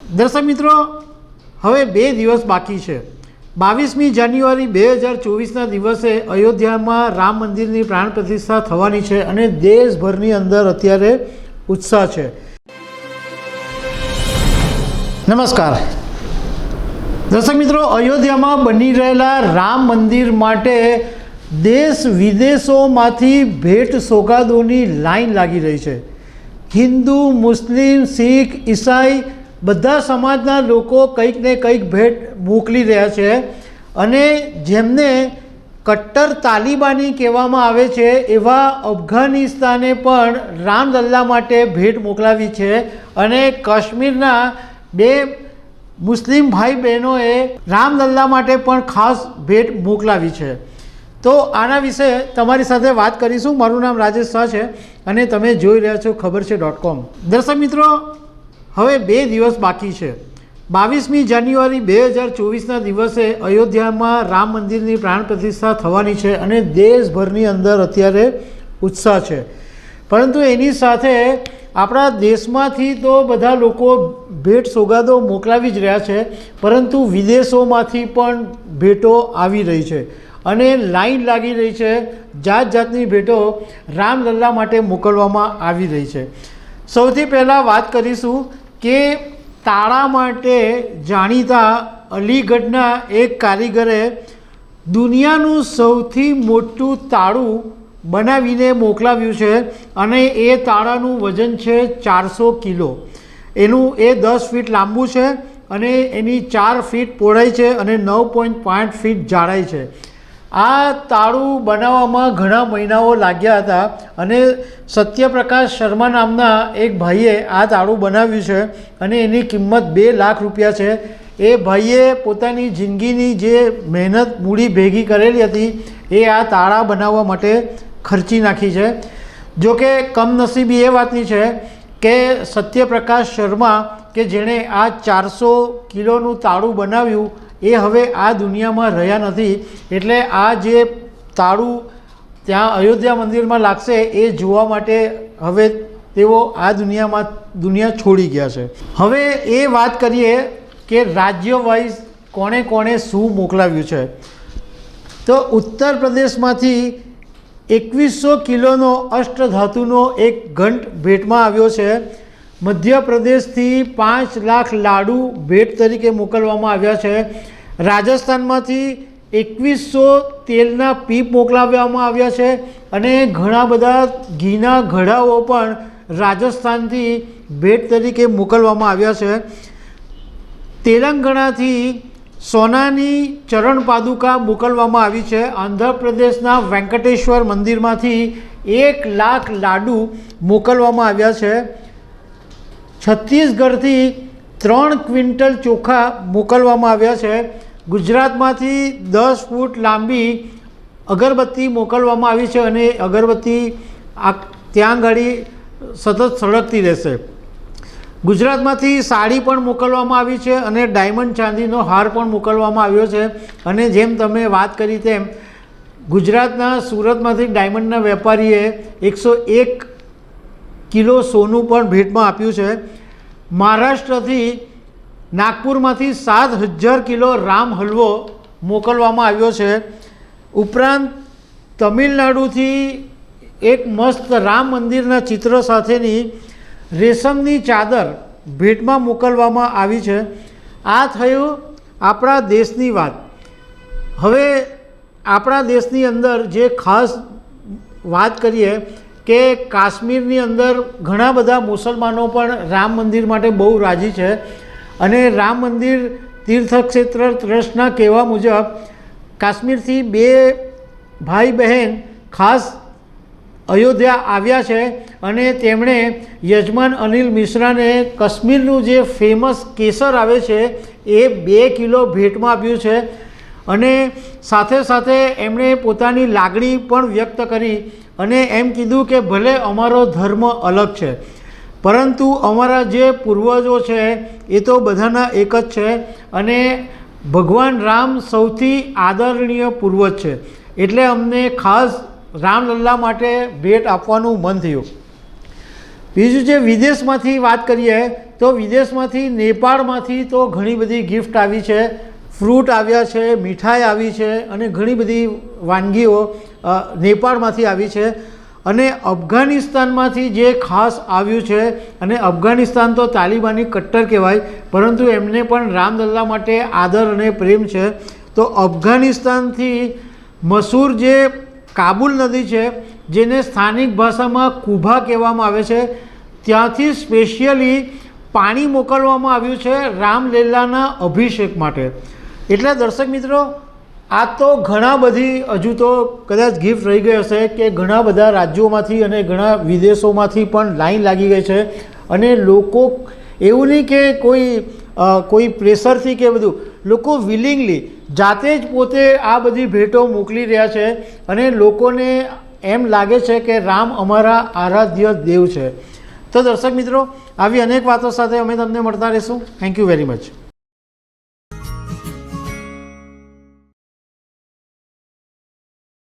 દર્શક મિત્રો, હવે 2 દિવસ બાકી છે। 22મી જાન્યુઆરી 2024ના દિવસે અયોધ્યામાં રામ મંદિરની પ્રાણ પ્રતિષ્ઠા થવાની છે અને દેશભરની અંદર અત્યારે ઉત્સાહ છે। નમસ્કાર દર્શક મિત્રો, અયોધ્યામાં બની રહેલા રામ મંદિર માટે દેશ વિદેશોમાંથી ભેટ સોગાદોની લાઈન લાગી રહી છે। હિન્દુ, મુસ્લિમ, શીખ, ઈસાઈ બધા સમાજના લોકો કંઈક ને કંઈક ભેટ મોકલી રહ્યા છે અને જેમને કટ્ટર તાલિબાની કહેવામાં આવે છે એવા અફઘાનિસ્તાને પણ રામલલ્લા માટે ભેટ મોકલાવી છે અને કાશ્મીરના 2 મુસ્લિમ ભાઈ બહેનોએ રામલલ્લા માટે પણ ખાસ ભેટ મોકલાવી છે। તો આના વિશે તમારી સાથે વાત કરીશું। મારું નામ રાજેશ શાહ છે અને તમે જોઈ રહ્યા છો ખબર છે.com। દર્શક મિત્રો, હવે 2 દિવસ બાકી છે। 22મી જાન્યુઆરી 2024ના દિવસે અયોધ્યામાં રામ મંદિરની પ્રાણ પ્રતિષ્ઠા થવાની છે અને દેશભરની અંદર અત્યારે ઉત્સાહ છે। પરંતુ એની સાથે આપણા દેશમાંથી તો બધા લોકો ભેટ સોગાદો મોકલાવી જ રહ્યા છે, પરંતુ વિદેશોમાંથી પણ ભેટો આવી રહી છે અને લાઈન લાગી રહી છે। જાત જાતની ભેટો રામલલ્લા માટે મોકલવામાં આવી રહી છે। સૌથી પહેલાં વાત કરીશું કે તાળા માટે જાણીતા અલીગઢના એક કારીગરે દુનિયાનું સૌથી મોટું તાળું બનાવીને મોકલાવ્યું છે અને એ તાળાનું વજન છે 400 કિલો। એનું એ 10 ફીટ લાંબુ છે અને એની 4 ફીટ પહોળાઈ છે અને 9.5 ફીટ જાડાઈ છે। આ તાળું બનાવવામાં ઘણા મહિનાઓ લાગ્યા હતા અને સત્યપ્રકાશ શર્મા નામના એક ભાઈએ આ તાળું બનાવ્યું છે અને એની કિંમત 2 લાખ રૂપિયા છે। એ ભાઈએ પોતાની જિંદગીની જે મહેનત મૂડી ભેગી કરેલી હતી એ આ તાળા બનાવવા માટે ખર્ચી નાખી છે। જોકે કમનસીબી એ વાતની છે કે સત્યપ્રકાશ શર્મા કે જેણે આ 400 કિલોનું તાળું બનાવ્યું એ હવે આ દુનિયામાં રહ્યા નથી, એટલે આ જે તાળું ત્યાં અયોધ્યા મંદિરમાં લાગશે એ જોવા માટે હવે તેઓ આ દુનિયા છોડી ગયા છે। હવે એ વાત કરીએ કે રાજ્ય વાઇઝ કોણે કોણે શું મોકલાવ્યું છે। તો ઉત્તર પ્રદેશમાંથી 2100 કિલોનો અષ્ટધાતુનો એક ઘંટ ભેટમાં આવ્યો છે। મધ્યપ્રદેશથી 5 લાખ લાડુ ભેટ તરીકે મોકલવામાં આવ્યા છે। રાજસ્થાનમાંથી 2100 તેલના પીપ મોકલાવવામાં આવ્યા છે અને ઘણા બધા ઘીના ઘડાઓ પણ રાજસ્થાનથી ભેટ તરીકે મોકલવામાં આવ્યા છે। તેલંગાણાથી સોનાની ચરણ પાદુકા મોકલવામાં આવી છે। આંધ્રપ્રદેશના વેંકટેશ્વર મંદિરમાંથી 1 લાખ લાડુ મોકલવામાં આવ્યા છે। છત્તીસગઢથી 3 ક્વિન્ટલ ચોખા મોકલવામાં આવ્યા છે। ગુજરાતમાંથી 10 ફૂટ લાંબી અગરબત્તી મોકલવામાં આવી છે અને અગરબત્તી ત્યાં ગાડી સતત સળગતી રહેશે। ગુજરાતમાંથી સાડી પણ મોકલવામાં આવી છે અને ડાયમંડ ચાંદીનો હાર પણ મોકલવામાં આવ્યો છે। અને જેમ તમે વાત કરી તેમ ગુજરાતના સુરતમાંથી ડાયમંડના વેપારીએ 101 કિલો સોનું પણ ભેટમાં આપ્યું છે। મહારાષ્ટ્રથી નાગપુરમાંથી 7000 કિલો રામ હલવો મોકલવામાં આવ્યો છે। ઉપરાંત તમિલનાડુથી એક મસ્ત રામ મંદિરના ચિત્ર સાથેની રેશમની ચાદર ભેટમાં મોકલવામાં આવી છે। આ થયું આપણા દેશની વાત। હવે આપણા દેશની અંદર જે ખાસ વાત કરીએ કે કાશ્મીરની અંદર ઘણા બધા મુસલમાનો પણ રામ મંદિર માટે બહુ રાજી છે અને રામ મંદિર તીર્થક્ષેત્ર ટ્રસ્ટના કહેવા મુજબ કાશ્મીરથી 2 ભાઈ બહેન ખાસ અયોધ્યા આવ્યા છે અને તેમણે યજમાન અનિલ મિશ્રાને કાશ્મીરનું જે ફેમસ કેસર આવે છે એ 2 કિલો ભેટમાં આપ્યું છે અને સાથે સાથે એમણે પોતાની લાગણી પણ વ્યક્ત કરી અને એમ કીધું કે ભલે અમારો ધર્મ અલગ છે પરંતુ અમારા જે પૂર્વજો છે એ તો બધાના એક જ છે અને ભગવાન રામ સૌથી આદરણીય પૂર્વજ છે, એટલે અમને ખાસ રામલલ્લા માટે ભેટ આપવાનું મન થયું। બીજું જે વિદેશમાંથી વાત કરીએ તો વિદેશમાંથી નેપાળમાંથી તો ઘણી બધી ગિફ્ટ આવી છે, ફ્રૂટ આવ્યા છે, મીઠાઈ આવી છે અને ઘણી બધી વાનગીઓ નેપાળમાંથી આવી છે. અને અફઘાનિસ્તાનમાંથી જે ખાસ આવ્યું છે, અને અફઘાનિસ્તાન તો તાલિબાની કટ્ટર કહેવાય, પરંતુ એમને પણ રામલલ્લા માટે આદર અને પ્રેમ છે. તો અફઘાનિસ્તાનથી મશહૂર જે કાબુલ નદી છે, જેને સ્થાનિક ભાષામાં કુભા કહેવામાં આવે છે, ત્યાંથી સ્પેશિયલી પાણી મોકલવામાં આવ્યું છે રામલલ્લાના અભિષેક માટે. એટલે દર્શક મિત્રો, આ તો ઘણા બધી હજુ તો કદાચ ગિફ્ટ રહી ગઈ હશે કે ઘણા બધા રાજ્યોમાંથી અને ઘણા વિદેશોમાંથી પણ લાઈન લાગી ગઈ છે. અને લોકો એવું નહીં કે કોઈ પ્રેશરથી કે બધું, લોકો વિલિંગલી જાતે જ પોતે આ બધી ભેટો મોકલી રહ્યા છે. અને લોકોને એમ લાગે છે કે રામ અમારા આરાધ્ય દેવ છે. તો દર્શક મિત્રો, આવી અનેક વાતો સાથે અમે તમને મળતા રહીશું. Thank you very much.